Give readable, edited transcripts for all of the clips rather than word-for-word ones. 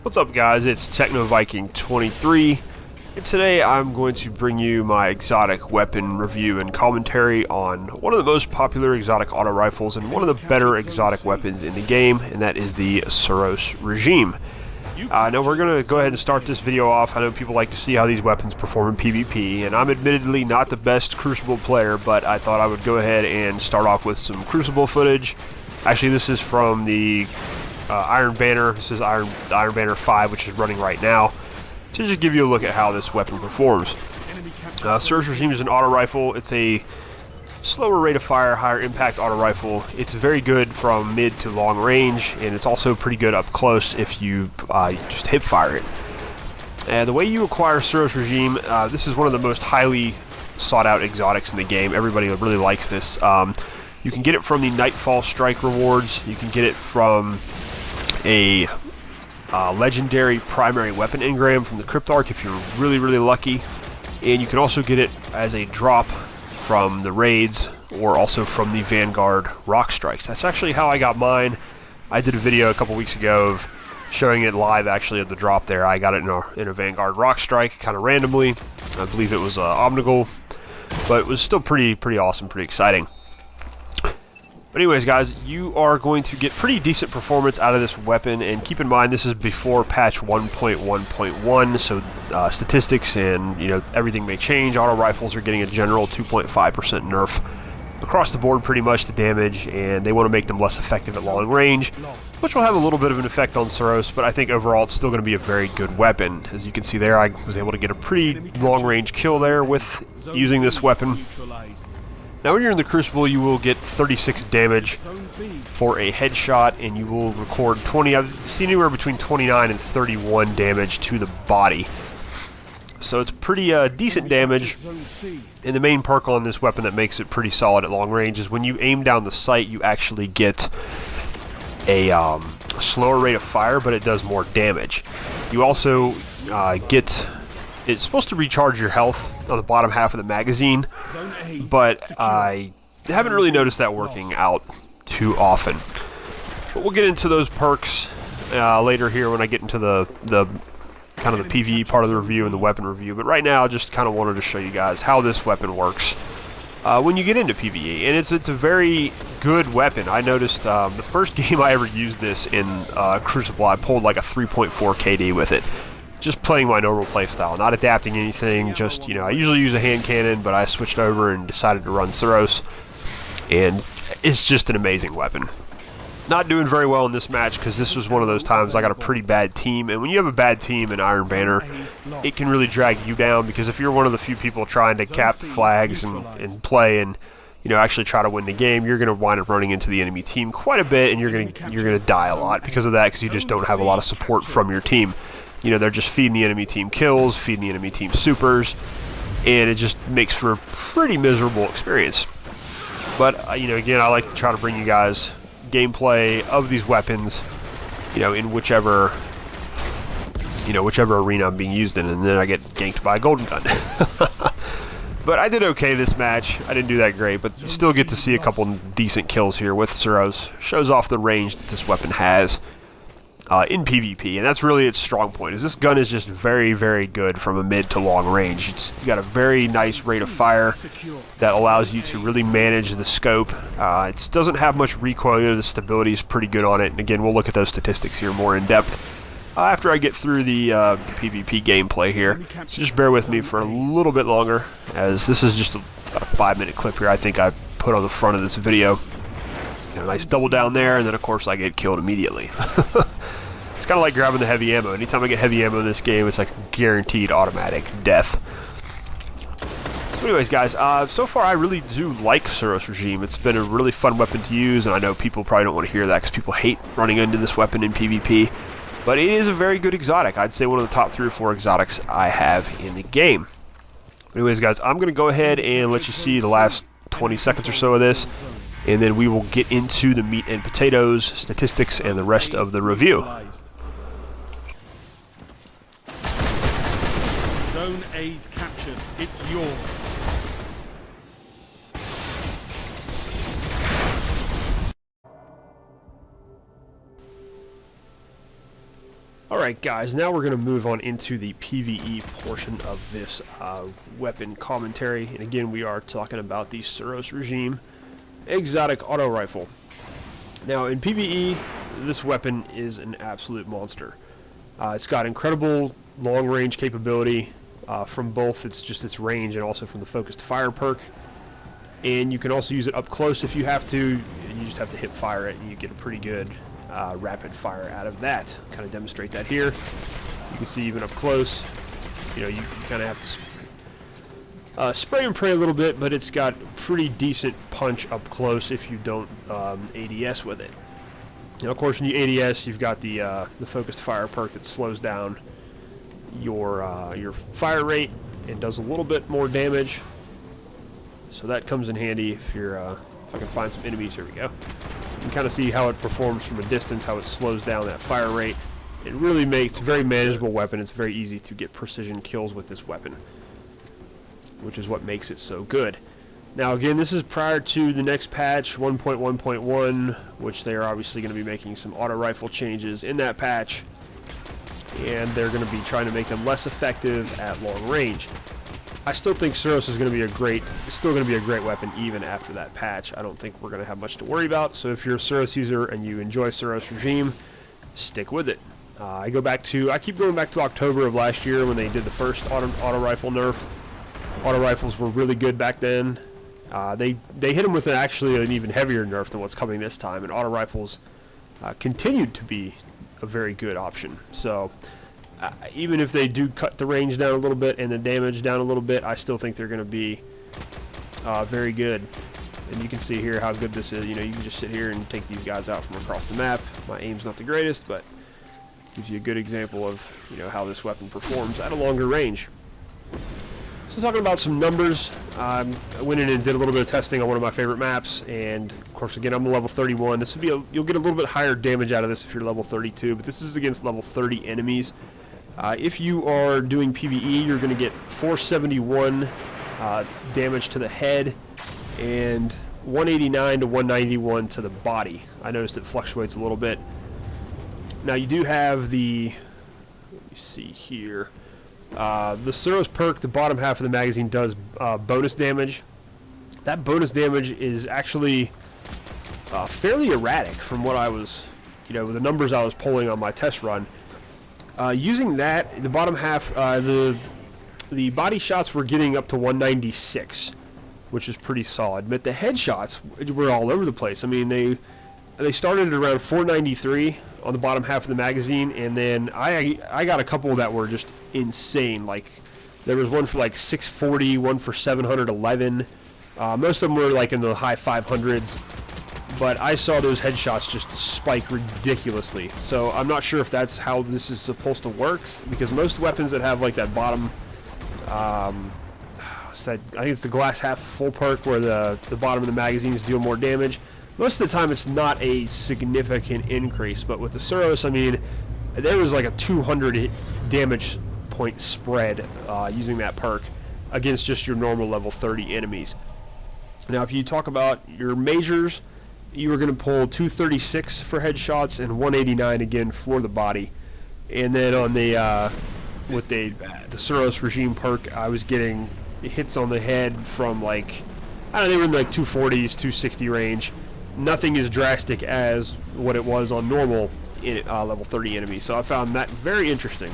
What's up, guys? It's Techno Viking 23, and today I'm going to bring you my exotic weapon review and commentary on one of the most popular exotic auto rifles and one of the better exotic weapons in the game, and that is the Suros Regime. Now we're going to go ahead and start this video off. I know people like to see how these weapons perform in PvP, and I'm admittedly not the best Crucible player, but I thought I would go ahead and start off with some Crucible footage. Actually, this is from the Iron Banner. This is Iron Banner 5, which is running right now, to just give you a look at how this weapon performs. Suros Regime is an auto rifle. It's a slower rate of fire, higher impact auto rifle. It's very good from mid to long range, and it's also pretty good up close if you just hip fire it. And the way you acquire Suros Regime, this is one of the most highly sought out exotics in the game. Everybody really likes this. You can get it from the Nightfall Strike rewards. You can get it from a legendary primary weapon engram from the Cryptarch if you're really lucky, and you can also get it as a drop from the raids or also from the Vanguard Rock Strikes. That's actually how I got mine. I did a video a couple weeks ago of showing it live actually at the drop there. I got it in a Vanguard Rock Strike kind of randomly. I believe it was Omnigul, but it was still pretty awesome, pretty exciting. But anyways, guys, you are going to get pretty decent performance out of this weapon, and keep in mind this is before patch 1.1.1, so statistics and everything may change. Auto rifles are getting a general 2.5% nerf across the board pretty much to damage, and they want to make them less effective at long range, which will have a little bit of an effect on Suros, but I think overall it's still going to be a very good weapon. As you can see there, I was able to get a pretty long range kill there with using this weapon. Now when you're in the Crucible, you will get 36 damage for a headshot, and you will record I've seen anywhere between 29 and 31 damage to the body. So it's pretty decent damage, and the main perk on this weapon that makes it pretty solid at long range is when you aim down the sight, you actually get a slower rate of fire, but it does more damage. You also it's supposed to recharge your health on the bottom half of the magazine, but I haven't really noticed that working out too often. But we'll get into those perks later here when I get into the kind of the PvE part of the review and the weapon review. But right now, I just kind of wanted to show you guys how this weapon works when you get into PvE, and it's a very good weapon. I noticed the first game I ever used this in Crucible, I pulled like a 3.4 KD with it. Just playing my normal playstyle, not adapting anything, just, I usually use a hand cannon, but I switched over and decided to run Suros, and it's just an amazing weapon. Not doing very well in this match, because this was one of those times I got a pretty bad team, and when you have a bad team in Iron Banner, it can really drag you down, because if you're one of the few people trying to cap flags and play and actually try to win the game, you're going to wind up running into the enemy team quite a bit, and you're going to die a lot because of that, because you just don't have a lot of support from your team. They're just feeding the enemy team kills, feeding the enemy team supers, and it just makes for a pretty miserable experience. But, again, I like to try to bring you guys gameplay of these weapons, in whichever arena I'm being used in, and then I get ganked by a golden gun. But I did okay this match. I didn't do that great, but still get to see a couple decent kills here with Suros. Shows off the range that this weapon has in PvP, and that's really its strong point. Is this gun is just very good from a mid to long range. You got a very nice rate of fire that allows you to really manage the scope. It doesn't have much recoil. The stability is pretty good on it, and again, we'll look at those statistics here more in depth after I get through the PvP gameplay here. So just bear with me for a little bit longer, as this is just a 5-minute clip here I think I put on the front of this video. A nice double down there, and then of course I get killed immediately. It's kind of like grabbing the heavy ammo. Anytime I get heavy ammo in this game, it's like guaranteed automatic death. So anyways, guys, so far I really do like Suros Regime. It's been a really fun weapon to use, and I know people probably don't want to hear that because people hate running into this weapon in PvP. But it is a very good exotic. I'd say one of the top 3 or 4 exotics I have in the game. Anyways, guys, I'm going to go ahead and let you see the last 20 seconds or so of this, and then we will get into the meat and potatoes, statistics, and the rest of the review. Zone A's captured. It's yours. Alright guys, now we're going to move on into the PvE portion of this weapon commentary. And again, we are talking about the Suros Regime exotic auto rifle. Now in PvE, this weapon is an absolute monster. It's got incredible long range capability from both its range and also from the focused fire perk. And you can also use it up close if you have to. You just have to hip fire it and you get a pretty good rapid fire out of that. Kind of demonstrate that here. You can see even up close, you kind of have to spray and pray a little bit, but it's got pretty decent punch up close if you don't ADS with it. Now, of course, when you ADS, you've got the focused fire perk that slows down your fire rate and does a little bit more damage. So that comes in handy if you're if I can find some enemies. Here we go. You can kind of see how it performs from a distance, how it slows down that fire rate. It really makes a very manageable weapon. It's very easy to get precision kills with this weapon, which is what makes it so good. Now again, this is prior to the next patch, 1.1.1, which they are obviously going to be making some auto rifle changes in that patch, and they're going to be trying to make them less effective at long range. I still think Suros is going to be a great weapon even after that patch. I don't think we're going to have much to worry about. So if you're a Suros user and you enjoy Suros Regime, stick with it. I keep going back to October of last year when they did the first auto rifle nerf. Auto rifles were really good back then. They hit them with actually an even heavier nerf than what's coming this time, and auto rifles continued to be a very good option. So even if they do cut the range down a little bit and the damage down a little bit, I still think they're going to be very good. And you can see here how good this is. You can just sit here and take these guys out from across the map. My aim's not the greatest, but gives you a good example of how this weapon performs at a longer range. So talking about some numbers, I went in and did a little bit of testing on one of my favorite maps, and of course again I'm a level 31. This would be you'll get a little bit higher damage out of this if you're level 32, but this is against level 30 enemies. If you are doing PvE, you're going to get 471 damage to the head and 189 to 191 to the body. I noticed it fluctuates a little bit. Now you do have let me see here, the Suros perk, the bottom half of the magazine does bonus damage. That bonus damage is actually fairly erratic from what I was, the numbers I was pulling on my test run. Using that, the bottom half, the body shots were getting up to 196, which is pretty solid. But the headshots were all over the place. I mean, they started at around 493 on the bottom half of the magazine, and then I got a couple that were just insane. Like there was one for like 640, one for 711. Most of them were like in the high 500s. But I saw those headshots just spike ridiculously. So I'm not sure if that's how this is supposed to work, because most weapons that have like that bottom, I think it's the glass half full perk where the bottom of the magazines deal more damage. Most of the time it's not a significant increase, but with the Suros, I mean, there was like a 200 damage point spread using that perk against just your normal level 30 enemies. Now if you talk about your majors, you were going to pull 236 for headshots and 189 again for the body. And then on the with the Suros Regime perk, I was getting hits on the head from like, I don't know, they were in like 240s, 260 range. Nothing as drastic as what it was on normal in level 30 enemies. So I found that very interesting.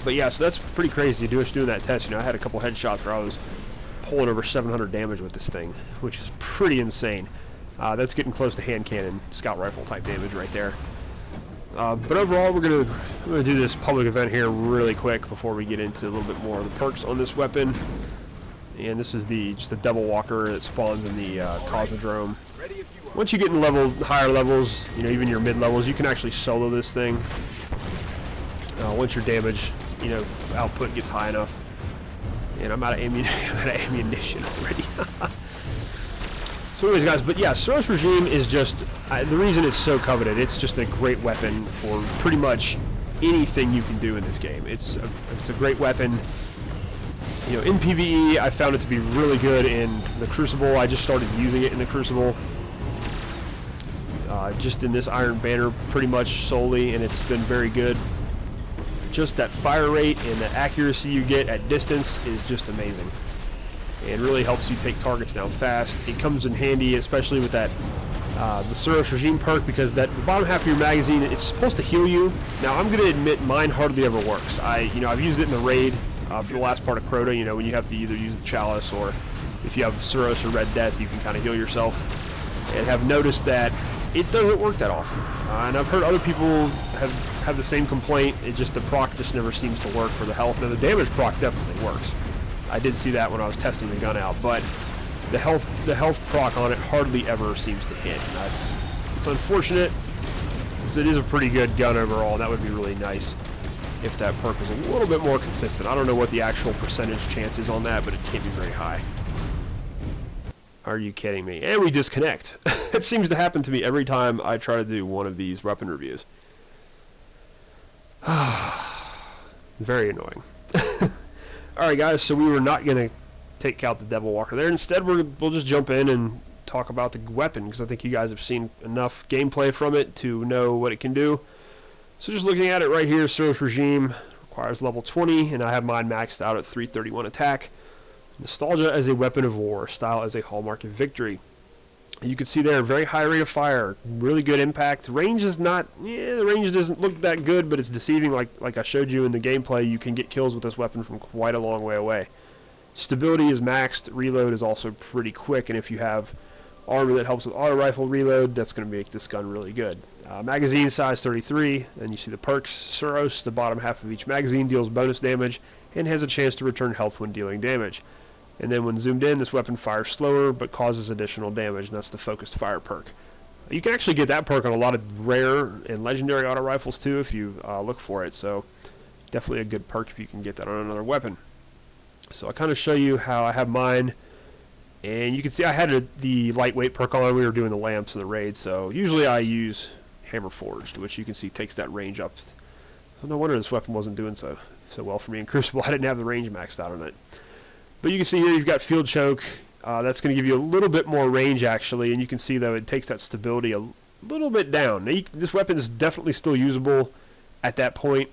But yeah, so that's pretty crazy to do doing that test. I had a couple headshots where I was pulling over 700 damage with this thing, which is pretty insane. That's getting close to hand cannon, scout rifle type damage right there. But overall, we're gonna do this public event here really quick before we get into a little bit more of the perks on this weapon. And this is just the Devil Walker that spawns in the Cosmodrome. Once you get in higher levels, even your mid levels, you can actually solo this thing. Once your damage, output gets high enough. And I'm out of ammunition already. So anyways guys, but yeah, Suros Regime is just, the reason it's so coveted, it's just a great weapon for pretty much anything you can do in this game. It's a great weapon. In PvE, I found it to be really good in the Crucible. I just started using it in the Crucible. Just in this Iron Banner pretty much solely, and it's been very good. just that fire rate and the accuracy you get at distance is just amazing. And really helps you take targets down fast. It comes in handy, especially with that the Suros Regime perk, because the bottom half of your magazine, it's supposed to heal you. Now, I'm going to admit mine hardly ever works. I've used it in the raid for the last part of Crota, when you have to either use the Chalice, or if you have Suros or Red Death, you can kind of heal yourself. And have noticed that it doesn't work that often. And I've heard other people have the same complaint. The proc just never seems to work for the health. Now, the damage proc definitely works. I did see that when I was testing the gun out, but the health proc on it hardly ever seems to hit. It's unfortunate, because it is a pretty good gun overall, and that would be really nice if that perk was a little bit more consistent. I don't know what the actual percentage chance is on that, but it can't be very high. Are you kidding me? And we disconnect. It seems to happen to me every time I try to do one of these weapon reviews. Very annoying. Alright guys, so we were not going to take out the Devil Walker there. Instead, we'll just jump in and talk about the weapon, because I think you guys have seen enough gameplay from it to know what it can do. So just looking at it right here, Suros Regime requires level 20, and I have mine maxed out at 331 attack. Nostalgia as a weapon of war, style as a hallmark of victory. You can see there, very high rate of fire, really good impact. Range is not, the range doesn't look that good, but it's deceiving. Like I showed you in the gameplay, you can get kills with this weapon from quite a long way away. Stability is maxed, reload is also pretty quick, and if you have armor that helps with auto rifle reload, that's going to make this gun really good. Magazine size 33, and you see the perks. Suros, the bottom half of each magazine deals bonus damage, and has a chance to return health when dealing damage. And then when zoomed in, this weapon fires slower, but causes additional damage, and that's the focused fire perk. You can actually get that perk on a lot of rare and legendary auto rifles too, if you look for it, so definitely a good perk if you can get that on another weapon. So I kind of show you how I have mine, and you can see I had the lightweight perk on. We were doing the lamps in the raid, so usually I use Hammer Forged, which you can see takes that range up. So no wonder this weapon wasn't doing so well for me in Crucible. I didn't have the range maxed out on it. But you can see here you've got Field Choke. That's going to give you a little bit more range actually, and you can see though it takes that stability a little bit down. Now this weapon is definitely still usable at that point.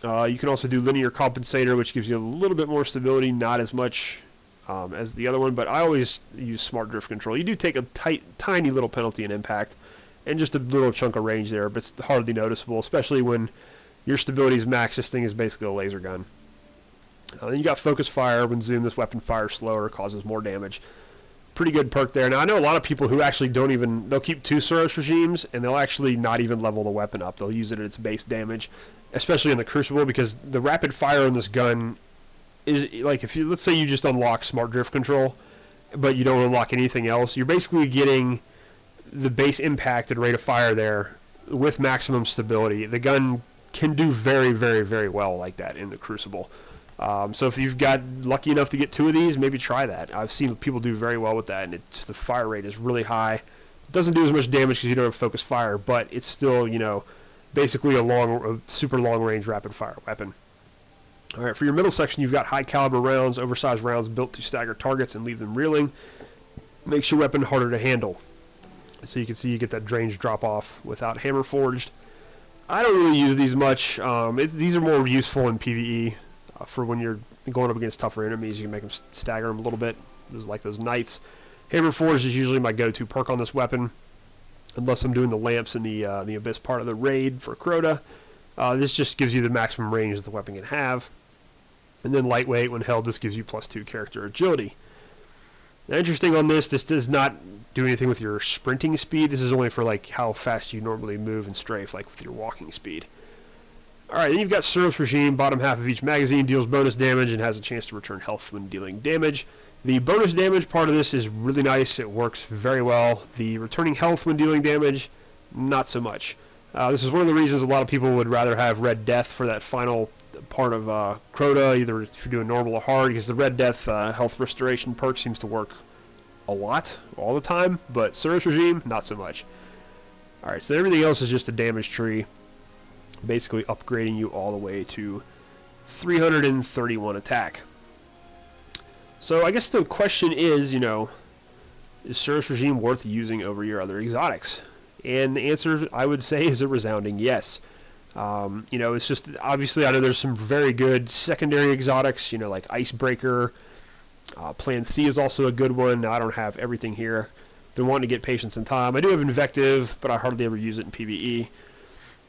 You can also do Linear Compensator, which gives you a little bit more stability, not as much as the other one, but I always use Smart Drift Control. You do take a tiny little penalty in impact, and just a little chunk of range there, but it's hardly noticeable, especially when your stability is maxed. This thing is basically a laser gun. Then you got Focus Fire. When zoomed, this weapon fires slower, causes more damage. Pretty good perk there. Now, I know a lot of people who actually they'll keep 2 Suros Regimes, and they'll actually not even level the weapon up. They'll use it at its base damage, especially in the Crucible, because the rapid fire on this gun is, like, let's say you just unlock Smart Drift Control, but you don't unlock anything else, you're basically getting the base impact and rate of fire there with maximum stability. The gun can do very, very, very well like that in the Crucible. So if you've got lucky enough to get 2 of these, maybe try that. I've seen people do very well with that, and the fire rate is really high. It doesn't do as much damage because you don't have focus fire, but it's still, basically a super long range rapid fire weapon. All right, for your middle section, you've got high caliber rounds, oversized rounds built to stagger targets and leave them reeling. Makes your weapon harder to handle. So you can see you get that range drop off without Hammer Forged. I don't really use these much. These are more useful in PvE. For when you're going up against tougher enemies, you can make them stagger them a little bit. This is like those knights. Hammer Forged is usually my go-to perk on this weapon, unless I'm doing the lamps in the Abyss part of the raid for Crota. This just gives you the maximum range that the weapon can have. And then lightweight, when held, this gives you +2 character agility. Now, interesting on this does not do anything with your sprinting speed. This is only for like how fast you normally move and strafe, like with your walking speed. Alright, then you've got Suros Regime. Bottom half of each magazine deals bonus damage and has a chance to return health when dealing damage. The bonus damage part of this is really nice. It works very well. The returning health when dealing damage, not so much. This is one of the reasons a lot of people would rather have Red Death for that final part of Crota, either if you're doing normal or hard, because the Red Death health restoration perk seems to work a lot, all the time, but Suros Regime, not so much. Alright, so everything else is just a damage tree, basically upgrading you all the way to 331 attack. So I guess the question is, is Suros Regime worth using over your other exotics? And the answer, I would say, is a resounding yes. You know, it's just, obviously, I know there's some very good secondary exotics, you know, like Icebreaker. Plan C is also a good one. Now, I don't have everything here. Been wanting to get Patience and Time. I do have Invective, but I hardly ever use it in PvE.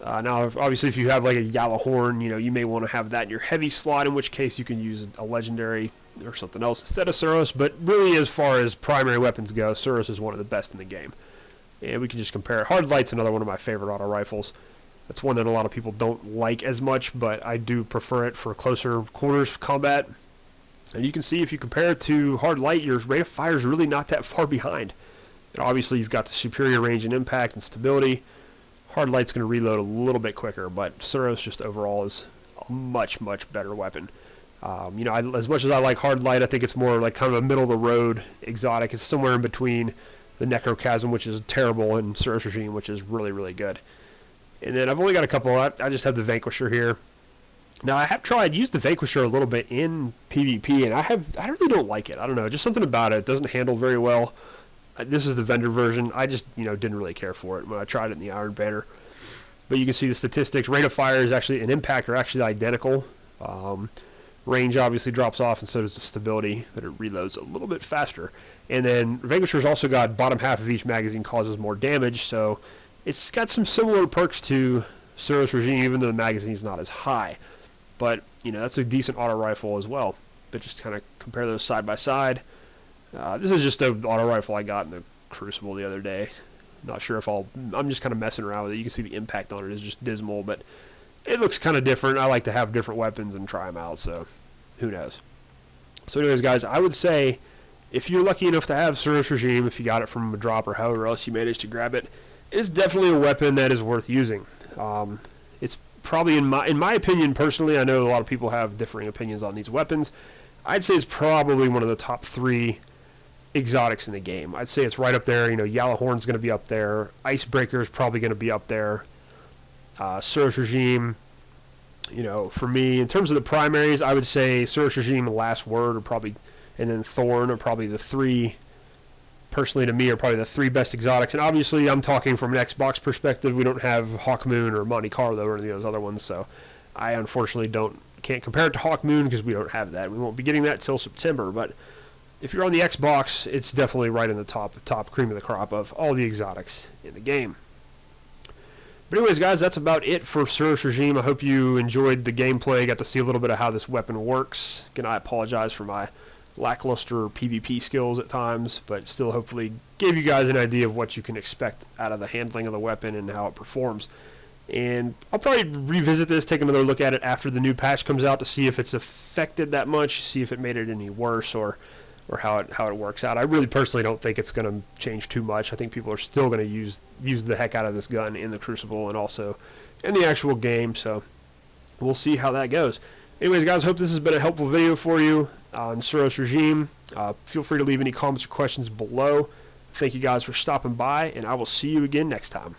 Now, obviously, if you have like a Yalahorn, you know, you may want to have that in your heavy slot, in which case you can use a legendary or something else instead of Suros. But really, as far as primary weapons go, Suros is one of the best in the game. And we can just compare it. Hard Light's another one of my favorite auto rifles. That's one that a lot of people don't like as much, but I do prefer it for closer quarters combat. And you can see if you compare it to Hard Light, your rate of fire is really not that far behind. And obviously, you've got the superior range and impact and stability. Hard Light's going to reload a little bit quicker, but Suros just overall is a much, much better weapon. You know, as much as I like Hard Light, I think it's more like kind of a middle-of-the-road exotic. It's somewhere in between the Necrochasm, which is terrible, and Suros Regime, which is really, really good. And then I've only got a couple. I just have the Vanquisher here. Now, I have used the Vanquisher a little bit in PvP, and I really don't like it. I don't know, just something about it. It doesn't handle very well. This is the vendor version. I just, you know, didn't really care for it when I tried it in the Iron Banner. But you can see the statistics. Rate of fire is actually, and impact are actually identical. Range obviously drops off, and so does the stability, but it reloads a little bit faster. And then Vanquisher's also got bottom half of each magazine causes more damage, so it's got some similar perks to Suros Regime, even though the magazine's not as high. But, you know, that's a decent auto rifle as well. But just kind of compare those side by side. This is just an auto rifle I got in the Crucible the other day. Not sure if I'm just kind of messing around with it. You can see the impact on it is just dismal, but it looks kind of different. I like to have different weapons and try them out, so who knows. So anyways, guys, I would say if you're lucky enough to have Suros Regime, if you got it from a drop or however else you managed to grab it, it's definitely a weapon that is worth using. It's probably, in my opinion, personally, I know a lot of people have differing opinions on these weapons. I'd say it's probably one of the top 3 exotics in the game. I'd say it's right up there. You know, Yalahorn's going to be up there. Icebreaker is probably going to be up there. Suros Regime, you know, for me, in terms of the primaries, I would say Suros Regime and Last Word are probably, and then Thorn are probably the 3, personally to me, are probably the 3 best exotics. And obviously, I'm talking from an Xbox perspective. We don't have Hawkmoon or Monte Carlo or any of those other ones, so I unfortunately can't compare it to Hawkmoon because we don't have that. We won't be getting that till September, but if you're on the Xbox, it's definitely right in the top cream of the crop of all the exotics in the game. But anyways, guys, that's about it for Suros Regime. I hope you enjoyed the gameplay, got to see a little bit of how this weapon works. Again, I apologize for my lackluster PvP skills at times, but still hopefully gave you guys an idea of what you can expect out of the handling of the weapon and how it performs. And I'll probably revisit this, take another look at it after the new patch comes out to see if it's affected that much, see if it made it any worse or how it works out. I really personally don't think it's going to change too much. I think people are still going to use the heck out of this gun in the Crucible and also in the actual game, so we'll see how that goes. Anyways, guys, hope this has been a helpful video for you on Suros Regime. Feel free to leave any comments or questions below. Thank you guys for stopping by, and I will see you again next time.